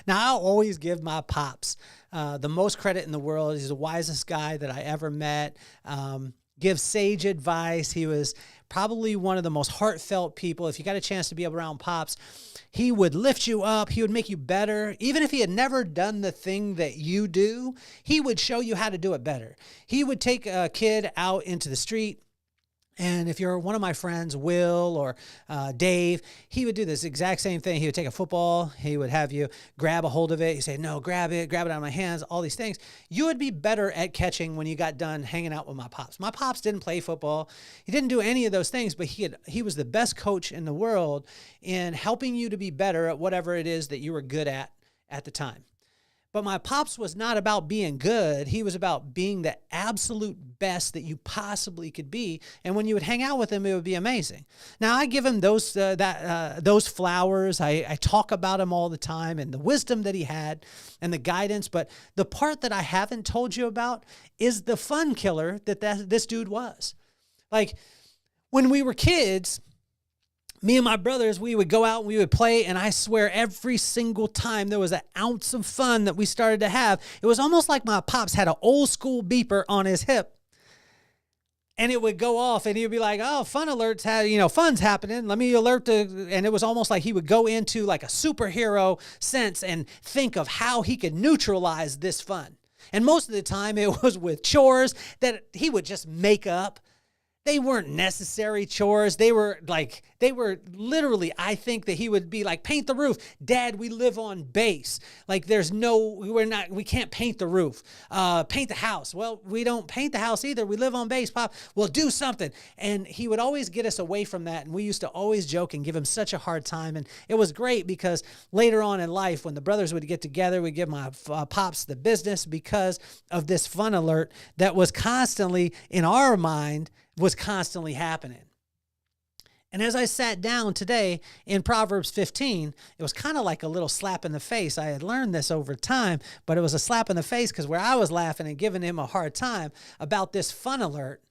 Now, I'll always give my pops the most credit in the world. He's the wisest guy that I ever met. Gives sage advice. He was probably one of the most heartfelt people. If you got a chance to be around Pops, he would lift you up. He would make you better. Even if he had never done the thing that you do, he would show you how to do it better. He would take a kid out into the street. And if you're one of my friends, Will or Dave, he would do this exact same thing. He would take a football. He would have you grab a hold of it. He'd say, no, grab it out of my hands, all these things. You would be better at catching when you got done hanging out with my pops. My pops didn't play football. He didn't do any of those things, but he was the best coach in the world in helping you to be better at whatever it is that you were good at the time. But my pops was not about being good. He was about being the absolute best that you possibly could be. And when you would hang out with him, it would be amazing. Now, I give him those flowers. I talk about him all the time and the wisdom that he had and the guidance. But the part that I haven't told you about is the fun killer that this dude was. Like, when we were kids, me and my brothers, we would go out and we would play, and I swear every single time there was an ounce of fun that we started to have, it was almost like my pops had an old school beeper on his hip, and it would go off, and he would be like, oh, fun alerts, fun's happening. Let me alert and it was almost like he would go into like a superhero sense and think of how he could neutralize this fun. And most of the time it was with chores that he would just make up. They weren't necessary chores. They were literally, I think that he would be like, paint the roof. Dad, we live on base. Like we can't paint the roof. Paint the house. Well, we don't paint the house either. We live on base, Pop. Well, do something. And he would always get us away from that. And we used to always joke and give him such a hard time. And it was great because later on in life, when the brothers would get together, we'd give my pops the business because of this fun alert that was constantly in our mind was constantly happening. And as I sat down today in Proverbs 15, it was kind of like a little slap in the face. I had learned this over time, but it was a slap in the face because where I was laughing and giving him a hard time about this fun alert,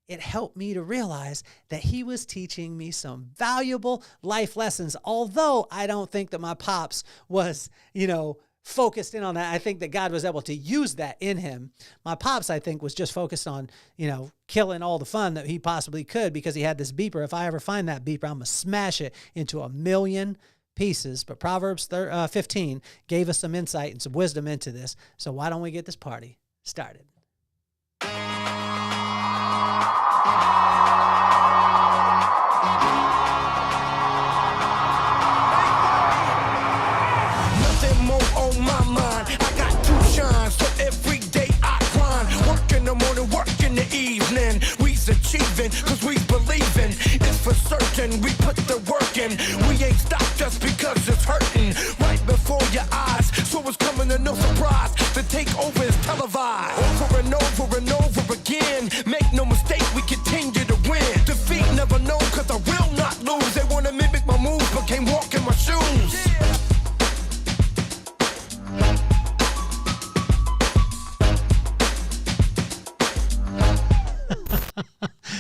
it helped me to realize that he was teaching me some valuable life lessons. Although I don't think that my pops was, focused in on that. I think that God was able to use that in him. My pops, I think, was just focused on, killing all the fun that he possibly could because he had this beeper. If I ever find that beeper, I'm going to smash it into a million pieces. But Proverbs 15 gave us some insight and some wisdom into this. So why don't we get this party started? Achieving, cause we believing it's for certain. We put the work in. We ain't stopped just because it's hurting right before your eyes. So it's coming to no surprise. The takeover is televised over and over and over again. Make no mistake, we continue to win. Defeat never known, cause I will not lose. They wanna mimic my moves, but can't walk in my shoes.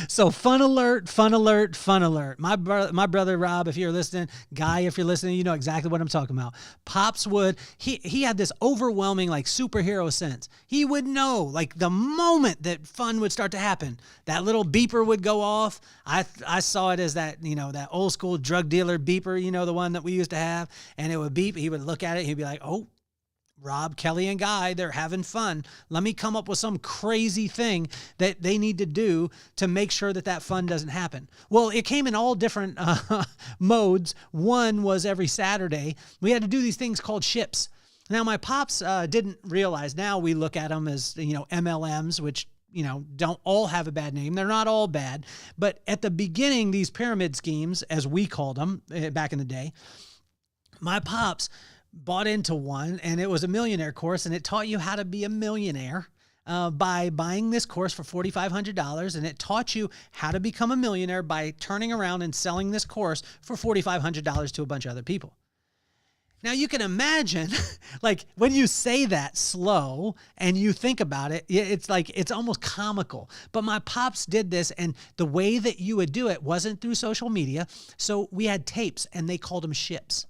So fun alert, fun alert, fun alert. My brother Rob, if you're listening, Guy, if you're listening, you know exactly what I'm talking about. Pops he had this overwhelming like superhero sense. He would know like the moment that fun would start to happen, that little beeper would go off. I saw it as that, that old school drug dealer beeper, the one that we used to have, and it would beep. He would look at it. He'd be like, oh, Rob, Kelly, and Guy, they're having fun. Let me come up with some crazy thing that they need to do to make sure that fun doesn't happen. Well, it came in all different modes. One was every Saturday. We had to do these things called ships. Now, my pops didn't realize. Now we look at them as, MLMs, which, don't all have a bad name. They're not all bad. But at the beginning, these pyramid schemes, as we called them back in the day, my pops bought into one, and it was a millionaire course, and it taught you how to be a millionaire by buying this course for $4,500, and it taught you how to become a millionaire by turning around and selling this course for $4,500 to a bunch of other people. Now, you can imagine, like, when you say that slow and you think about it, it's almost comical. But my pops did this, and the way that you would do it wasn't through social media, so we had tapes, and they called them ships.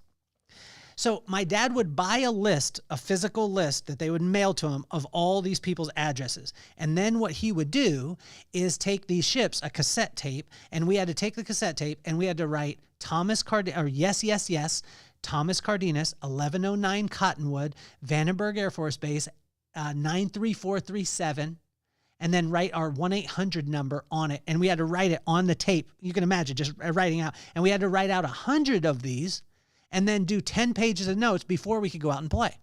So my dad would buy a list, a physical list that they would mail to him of all these people's addresses. And then what he would do is take these ships, a cassette tape, and we had to take the cassette tape and we had to write Thomas Cardenas, or yes, Thomas Cardenas, 1109 Cottonwood, Vandenberg Air Force Base, 93437. And then write our 1-800 number on it. And we had to write it on the tape. You can imagine just writing out. And we had to write out 100 of these and then do 10 pages of notes before we could go out and play.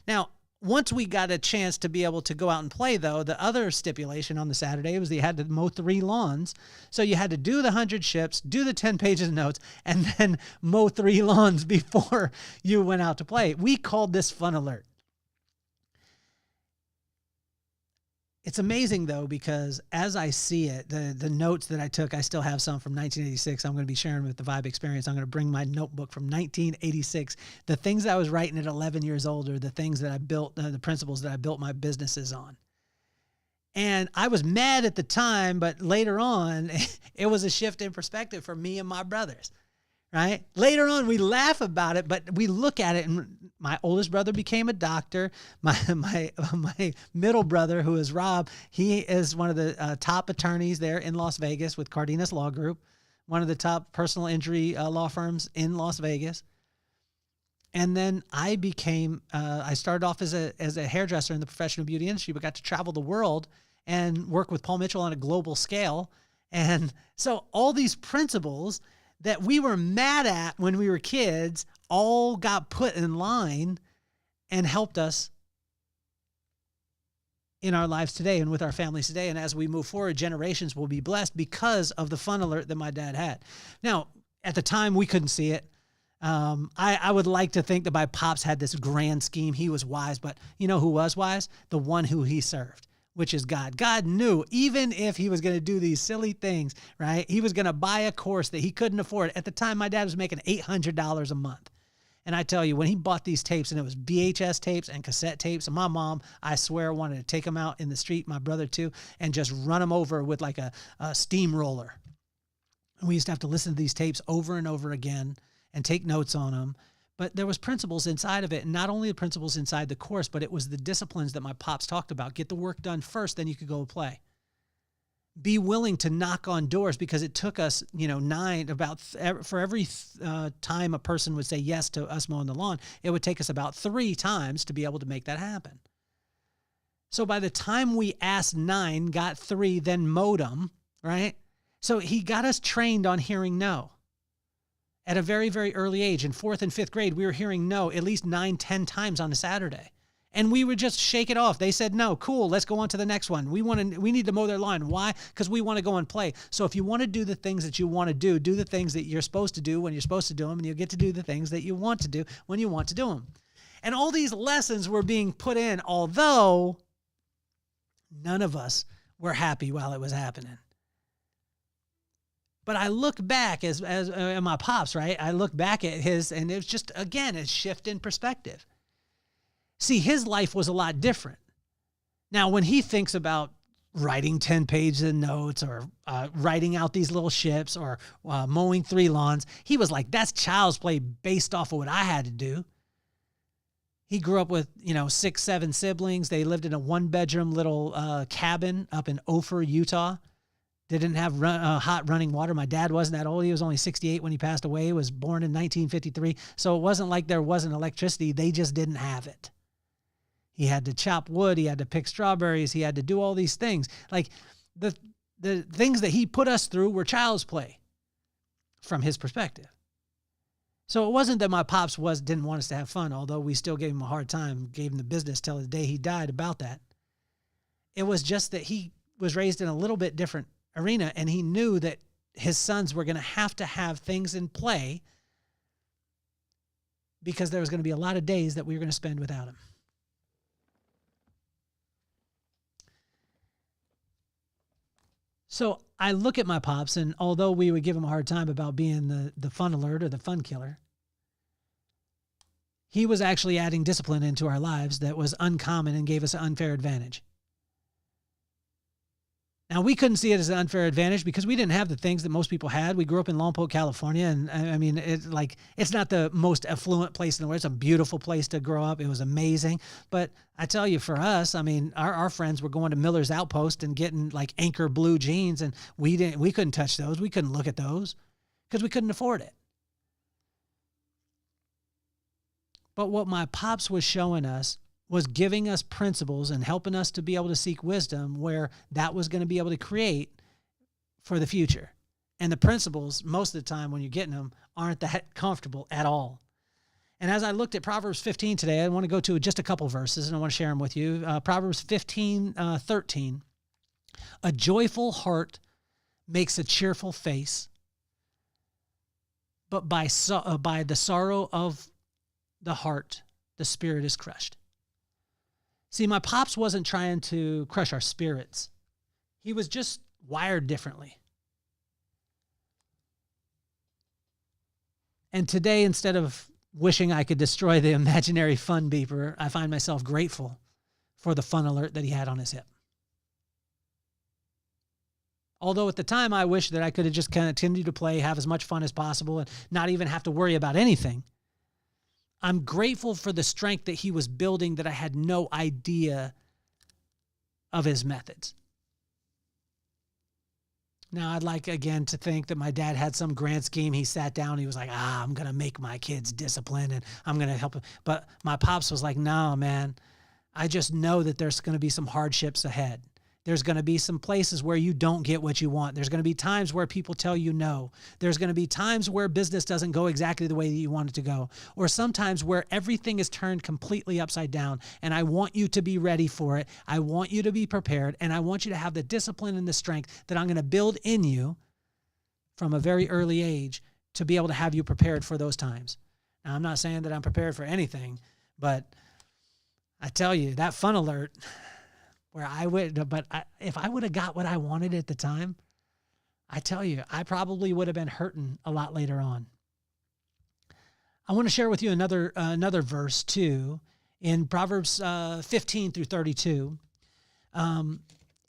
Now, once we got a chance to be able to go out and play, though, the other stipulation on the Saturday was that you had to mow 3 lawns. So you had to do the 100 ships, do the 10 pages of notes, and then mow 3 lawns before you went out to play. We called this Fun Alert. It's amazing, though, because as I see it, the notes that I took, I still have some from 1986. I'm going to be sharing with the Vibe Experience. I'm going to bring my notebook from 1986. The things that I was writing at 11 years old are the things that I built, the principles that I built my businesses on. And I was mad at the time, but later on, it was a shift in perspective for me and my brothers. Right? Later on, we laugh about it, but we look at it, and my oldest brother became a doctor. My middle brother, who is Rob, he is one of the top attorneys there in Las Vegas with Cardenas Law Group, one of the top personal injury law firms in Las Vegas. And then I became, I started off as a hairdresser in the professional beauty industry, but got to travel the world and work with Paul Mitchell on a global scale. And so all these principles that we were mad at when we were kids all got put in line and helped us in our lives today and with our families today. And as we move forward, generations will be blessed because of the Fun Alert that my dad had. Now, at the time, we couldn't see it. I would like to think that my pops had this grand scheme. He was wise, but you know who was wise? The one who he served, which is God. God knew even if he was going to do these silly things, right? He was going to buy a course that he couldn't afford. At the time, my dad was making $800 a month. And I tell you, when he bought these tapes, and it was VHS tapes and cassette tapes, and my mom, I swear, wanted to take them out in the street, my brother too, and just run them over with like a steamroller. And we used to have to listen to these tapes over and over again and take notes on them. But there was principles inside of it, and not only the principles inside the course, but it was the disciplines that my pops talked about. Get the work done first, then you could go play. Be willing to knock on doors, because it took us, for every time a person would say yes to us mowing the lawn, it would take us about 3 times to be able to make that happen. So by the time we asked 9, got 3, then mowed them, right? So he got us trained on hearing no. At a very, very early age, in 4th and 5th grade, we were hearing no at least 9, 10 times on a Saturday. And we would just shake it off. They said, no, cool, let's go on to the next one. We need to mow their lawn. Why? Because we want to go and play. So if you want to do the things that you want to do the things that you're supposed to do when you're supposed to do them, and you'll get to do the things that you want to do when you want to do them. And all these lessons were being put in, although none of us were happy while it was happening. But I look back as my pops, right? I look back at his, and it was just, again, a shift in perspective. See, his life was a lot different. Now, when he thinks about writing 10 pages of notes, or writing out these little ships, or mowing 3 lawns, he was like, that's child's play based off of what I had to do. He grew up with, 6, 7 siblings. They lived in a 1-bedroom little cabin up in Ophir, Utah. They didn't have hot running water. My dad wasn't that old. He was only 68 when he passed away. He was born in 1953. So it wasn't like there wasn't electricity. They just didn't have it. He had to chop wood. He had to pick strawberries. He had to do all these things. Like the things that he put us through were child's play from his perspective. So it wasn't that my pops didn't want us to have fun, although we still gave him a hard time, gave him the business till the day he died about that. It was just that he was raised in a little bit different arena, and he knew that his sons were going to have things in play, because there was going to be a lot of days that we were going to spend without him. So I look at my pops, and although we would give him a hard time about being the fun alert or the fun killer, he was actually adding discipline into our lives that was uncommon and gave us an unfair advantage. Now, we couldn't see it as an unfair advantage because we didn't have the things that most people had. We grew up in Lompoc, California, and I mean, it's not the most affluent place in the world. It's a beautiful place to grow up. It was amazing. But I tell you, for us, I mean, our friends were going to Miller's Outpost and getting like Anchor blue jeans, and we couldn't touch those. We couldn't look at those because we couldn't afford it. But what my pops was showing us was giving us principles and helping us to be able to seek wisdom where that was going to be able to create for the future. And the principles, most of the time when you're getting them, aren't that comfortable at all. And as I looked at Proverbs 15 today, I want to go to just a couple verses and I want to share them with you. Proverbs 15:13. A joyful heart makes a cheerful face, but by the sorrow of the heart, the spirit is crushed. See, my pops wasn't trying to crush our spirits. He was just wired differently. And today, instead of wishing I could destroy the imaginary fun beeper, I find myself grateful for the fun alert that he had on his hip. Although at the time, I wish that I could have just continued to play, have as much fun as possible, and not even have to worry about anything. I'm grateful for the strength that he was building that I had no idea of his methods. Now, I'd like, again, to think that my dad had some grand scheme. He sat down, he was like, I'm going to make my kids disciplined and I'm going to help them. But my pops was like, no, man, I just know that there's going to be some hardships ahead. There's going to be some places where you don't get what you want. There's going to be times where people tell you no. There's going to be times where business doesn't go exactly the way that you want it to go. Or sometimes where everything is turned completely upside down. And I want you to be ready for it. I want you to be prepared. And I want you to have the discipline and the strength that I'm going to build in you from a very early age to be able to have you prepared for those times. Now, I'm not saying that I'm prepared for anything, but I tell you, that fun alert... if I would have got what I wanted at the time, I tell you, I probably would have been hurting a lot later on. I want to share with you another verse too, in Proverbs 15-32.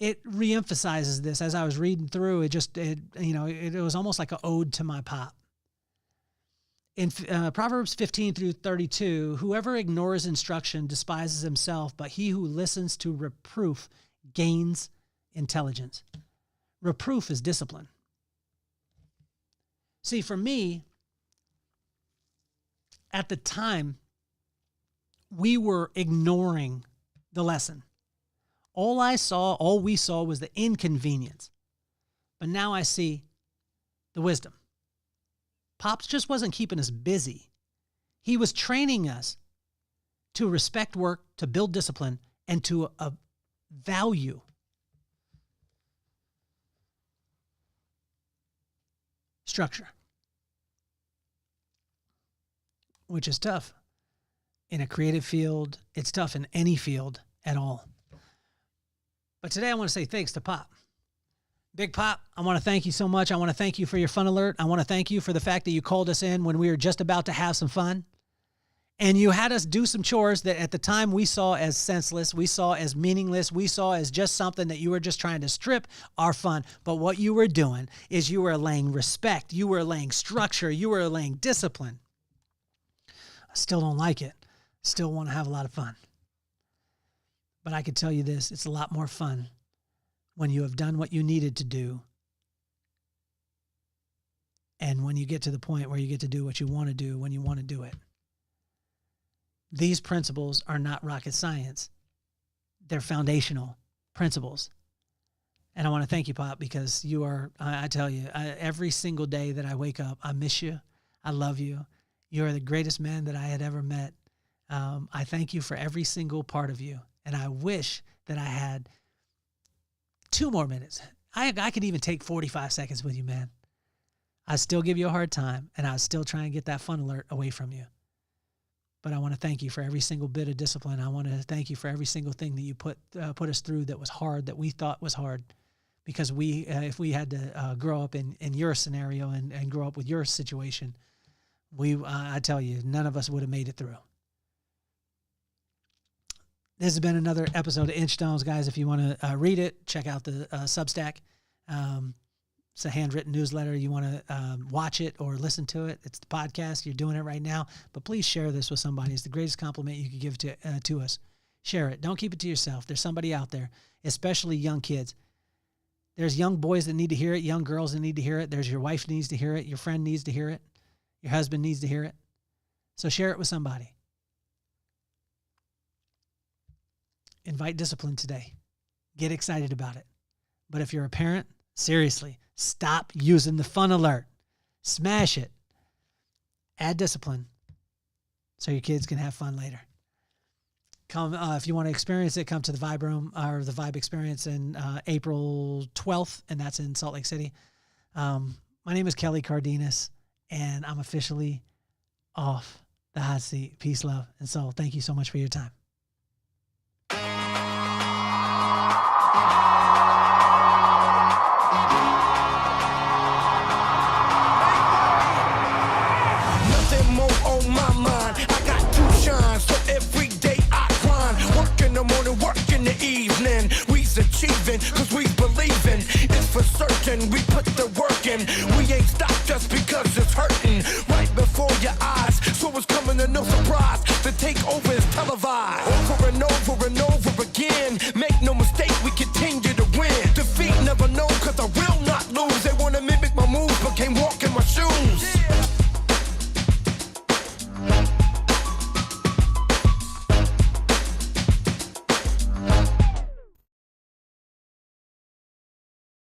It reemphasizes this. As I was reading through, it was almost like an ode to my pop. In Proverbs 15-32, whoever ignores instruction despises himself, but he who listens to reproof gains intelligence. Reproof is discipline. See, for me, at the time, we were ignoring the lesson. All we saw was the inconvenience. But now I see the wisdom. Pops just wasn't keeping us busy. He was training us to respect work, to build discipline, and to value structure, which is tough in a creative field. It's tough in any field at all. But today I want to say thanks to Pop. Big Pop, I want to thank you so much. I want to thank you for your fun alert. I want to thank you for the fact that you called us in when we were just about to have some fun. And you had us do some chores that at the time we saw as senseless, we saw as meaningless, we saw as just something that you were just trying to strip our fun. But what you were doing is you were laying respect, you were laying structure, you were laying discipline. I still don't like it. Still want to have a lot of fun. But I can tell you this, it's a lot more fun when you have done what you needed to do, and when you get to the point where you get to do what you want to do when you want to do it. These principles are not rocket science. They're foundational principles. And I want to thank you, Pop, because you are, I tell you, every single day that I wake up, I miss you. I love you. You are the greatest man that I had ever met. I thank you for every single part of you. And I wish that I had 2 more minutes. I could even take 45 seconds with you, man. I'd still give you a hard time, and I'd still try and get that fun alert away from you. But I want to thank you for every single bit of discipline. I want to thank you for every single thing that you put us through that was hard, that we thought was hard. Because if we had to grow up in your scenario and grow up with your situation, I tell you, none of us would have made it through. This has been another episode of Inchstones, guys. If you want to read it, check out the Substack. It's a handwritten newsletter. You want to watch it or listen to it. It's the podcast. You're doing it right now. But please share this with somebody. It's the greatest compliment you could give to us. Share it. Don't keep it to yourself. There's somebody out there, especially young kids. There's young boys that need to hear it, young girls that need to hear it. There's your wife needs to hear it. Your friend needs to hear it. Your husband needs to hear it. So share it with somebody. Invite discipline today. Get excited about it. But if you're a parent, seriously, stop using the fun alert. Smash it. Add discipline so your kids can have fun later. Come if you want to experience it, come to the Vibe Room or the Vibe Experience in April 12th, and that's in Salt Lake City. My name is Kelly Cardenas, and I'm officially off the hot seat. Peace, love, and soul. Thank you so much for your time. Nothing more on my mind. I got to shine, so every day I grind. Work in the morning, work in the evening. We's achieving, cause we believing. It's for certain, we put the work in. We ain't stopped just because it's hurting. Right before your eyes, so it's coming to no surprise. The takeover is televised. Over and over and over.